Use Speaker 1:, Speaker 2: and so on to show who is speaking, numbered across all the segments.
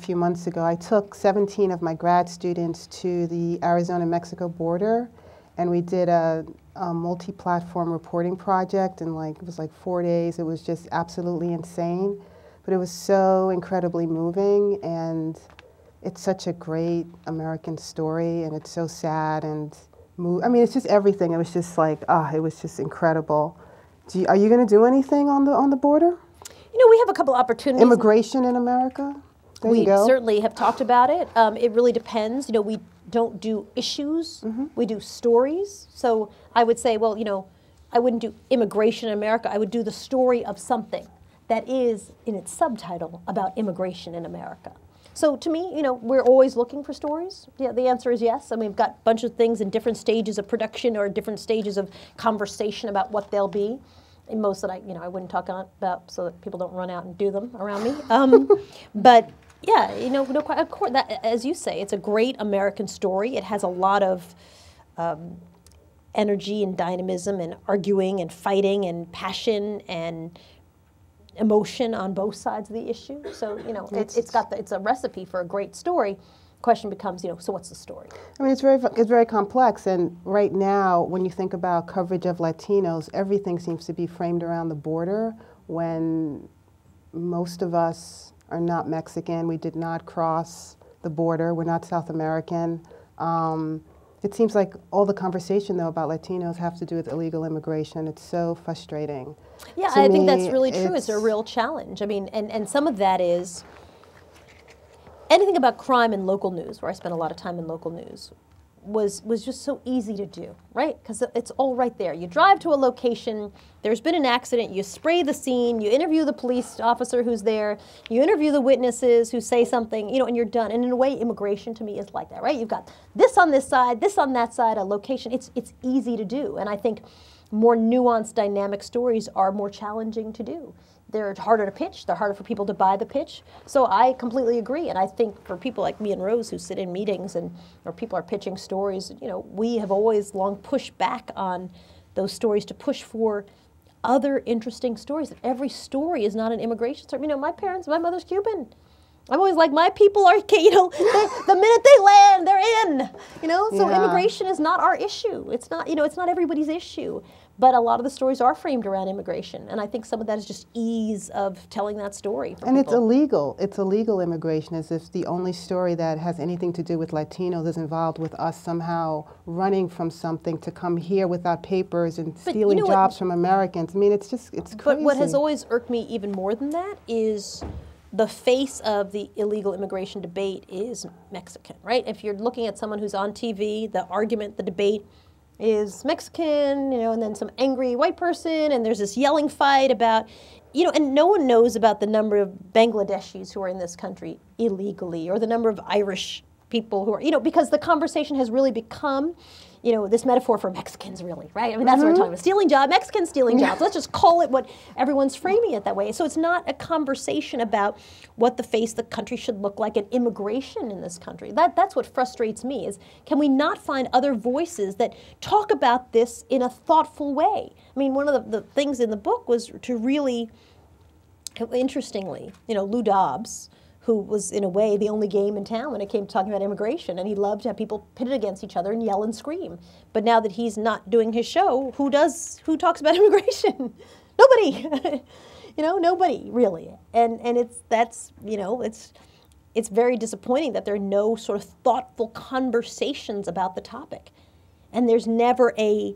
Speaker 1: few months ago. I took 17 of my grad students to the Arizona-Mexico border, and we did a multi-platform reporting project, and it was like 4 days. It was just absolutely insane, but it was so incredibly moving, and it's such a great American story, and it's so sad and I mean, it's just everything. It was just like, it was just incredible. Are you going to do anything on the border?
Speaker 2: You know, we have a couple opportunities.
Speaker 1: Immigration in America? There you go.
Speaker 2: We certainly have talked about it. It really depends. You know, we don't do issues. We do stories. So I would say, well, you know, I wouldn't do immigration in America. I would do the story of something that is, in its subtitle, about immigration in America. So to me, you know, we're always looking for stories. Yeah, the answer is yes. I mean, we've got a bunch of things in different stages of production or different stages of conversation about what they'll be. And most that I wouldn't talk about so that people don't run out and do them around me. But yeah, you know, of course, that, as you say, it's a great American story. It has a lot of energy and dynamism and arguing and fighting and passion and emotion on both sides of the issue. So, you know, it's a recipe for a great story. Question becomes, you know, so what's the story?
Speaker 1: I mean, it's very complex, and right now, when you think about coverage of Latinos, everything seems to be framed around the border, when most of us are not Mexican. We did not cross the border. We're not South American. It seems like all the conversation, though, about Latinos have to do with illegal immigration. It's so frustrating.
Speaker 2: Yeah, I think that's really true. It's a real challenge. I mean, and some of that is anything about crime in local news, where I spent a lot of time in local news, was just so easy to do, right? Because it's all right there. You drive to a location, there's been an accident, you spray the scene, you interview the police officer who's there, you interview the witnesses who say something, you know, and you're done. And in a way, immigration to me is like that, right? You've got this on this side, this on that side, a location. It's easy to do. And I think more nuanced, dynamic stories are more challenging to do. They're harder to pitch. They're harder for people to buy the pitch. So I completely agree. And I think for people like me and Rose who sit in meetings or people are pitching stories, you know, we have always long pushed back on those stories to push for other interesting stories. Every story is not an immigration story. You know, my mother's Cuban. I'm always like, my people are, you know, the minute they land, they're in, you know? So immigration is not our issue. It's not, you know, it's not everybody's issue. But a lot of the stories are framed around immigration. And I think some of that is just ease of telling that story for people.
Speaker 1: It's illegal. It's illegal immigration, as if the only story that has anything to do with Latinos is involved with us somehow running from something to come here without papers and stealing jobs from Americans. I mean, it's crazy.
Speaker 2: But what has always irked me even more than that is the face of the illegal immigration debate is Mexican, right? If you're looking at someone who's on TV, the argument, the debate is Mexican, you know, and then some angry white person, and there's this yelling fight about, you know, and no one knows about the number of Bangladeshis who are in this country illegally, or the number of Irish people who are, you know, because the conversation has really become, you know, this metaphor for Mexicans, really, right? I mean, that's what we're talking about. Stealing jobs, Mexicans stealing jobs. Let's just call it what everyone's framing it that way. So it's not a conversation about what the face of the country should look like and immigration in this country. That's what frustrates me, is can we not find other voices that talk about this in a thoughtful way? I mean, one of the things in the book was to really, interestingly, you know, Lou Dobbs, who was, in a way, the only game in town when it came to talking about immigration. And he loved to have people pitted against each other and yell and scream. But now that he's not doing his show, who talks about immigration? Nobody. You know, nobody, really. And you know, it's very disappointing that there are no sort of thoughtful conversations about the topic. And there's never I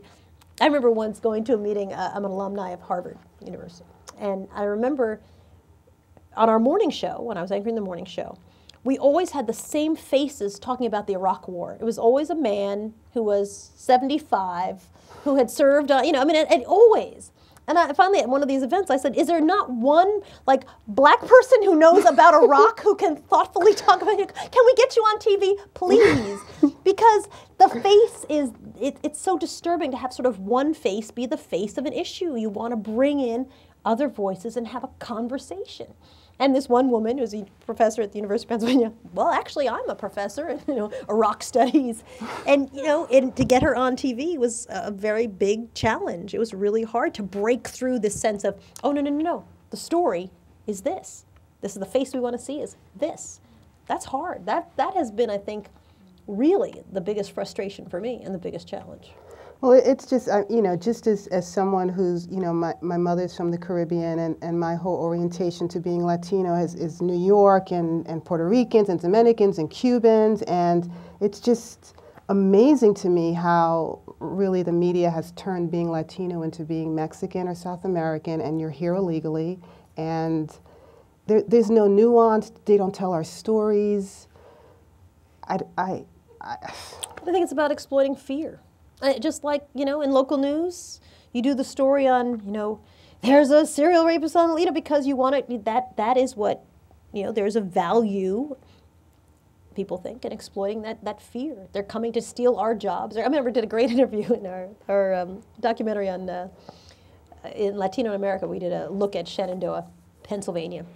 Speaker 2: remember once going to a meeting, I'm an alumni of Harvard University. And I remember on our morning show, when I was anchoring the morning show, we always had the same faces talking about the Iraq War. It was always a man who was 75, who had served, you know, I mean, and always. And I finally, at one of these events, I said, is there not one, like, black person who knows about Iraq who can thoughtfully talk about it? Can we get you on TV, please? Because the face is, it's so disturbing to have sort of one face be the face of an issue. You want to bring in other voices and have a conversation. And this one woman, who's a professor at the University of Pennsylvania, well, actually, I'm a professor in, you know, Iraq studies. And, you know, to get her on TV was a very big challenge. It was really hard to break through this sense of, oh, no, the story is this. This is the face we want to see is this. that's hard. That has been, I think, really the biggest frustration for me and the biggest challenge.
Speaker 1: Well, it's just, you know, just as someone who's, you know, my mother's from the Caribbean, and my whole orientation to being Latino is New York and Puerto Ricans and Dominicans and Cubans, and it's just amazing to me how really the media has turned being Latino into being Mexican or South American, and you're here illegally, and there's no nuance. They don't tell our stories. I
Speaker 2: think it's about exploiting fear. Just like, you know, in local news, you do the story on, you know, there's a serial rapist on Alita because you want it. That is what, you know, there's a value, people think, in exploiting that fear. They're coming to steal our jobs. I remember did a great interview in our documentary on in Latino America. We did a look at Shenandoah, Pennsylvania,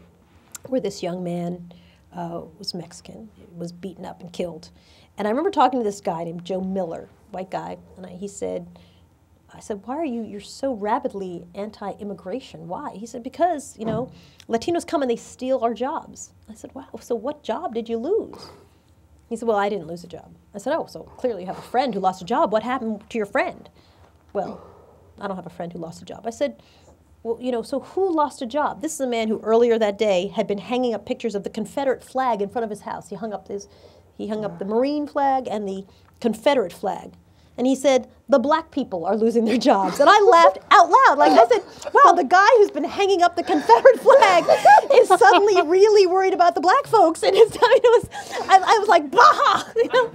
Speaker 2: where this young man was Mexican, was beaten up and killed. And I remember talking to this guy named Joe Miller, white guy, and I said, why are you're so rabidly anti-immigration? Why? He said, because, you know, Latinos come and they steal our jobs. I said, wow, so what job did you lose? He said, well, I didn't lose a job. I said, oh, so clearly you have a friend who lost a job. What happened to your friend? Well, I don't have a friend who lost a job. I said, well, you know, so who lost a job? This is a man who earlier that day had been hanging up pictures of the Confederate flag in front of his house. He hung up the Marine flag and the Confederate flag. And he said, the black people are losing their jobs. And I laughed out loud. Like I said, wow, the guy who's been hanging up the Confederate flag is suddenly really worried about the black folks. And his time I was like, bah! You know?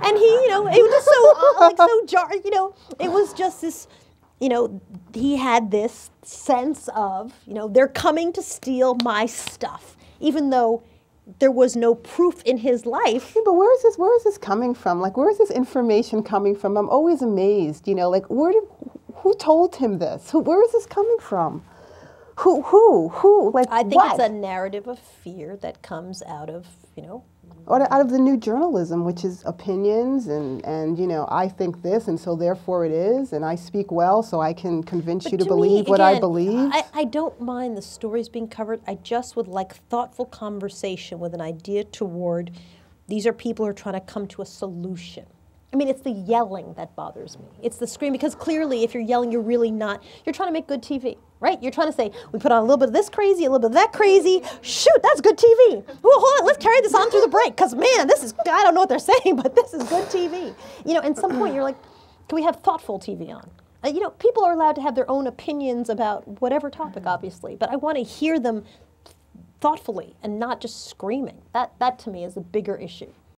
Speaker 2: And he, you know, it was just so, like, so jarring, you know, it was just this, you know, he had this sense of, you know, they're coming to steal my stuff, even though there was no proof in his life.
Speaker 1: Yeah, but where is this coming from? Like, where is this information coming from? I'm always amazed, you know, like, who told him this? Where is this coming from? Who? Like,
Speaker 2: I think
Speaker 1: what?
Speaker 2: It's a narrative of fear that comes out of, you know,
Speaker 1: out of the new journalism, which is opinions and you know, I think this and so therefore it is, and I speak well so I can convince you to believe what I believe.
Speaker 2: I don't mind the stories being covered. I just would like thoughtful conversation with an idea toward these are people who are trying to come to a solution. I mean, it's the yelling that bothers me. It's the scream, because clearly if you're yelling, you're really not, you're trying to make good TV, right? You're trying to say, we put on a little bit of this crazy, a little bit of that crazy. Shoot, that's good TV. Well, hold on, let's carry this on through the break, because man, this is, I don't know what they're saying, but this is good TV. You know, at some point you're like, can we have thoughtful TV on? You know, people are allowed to have their own opinions about whatever topic, obviously, but I want to hear them thoughtfully and not just screaming. That to me is the bigger issue.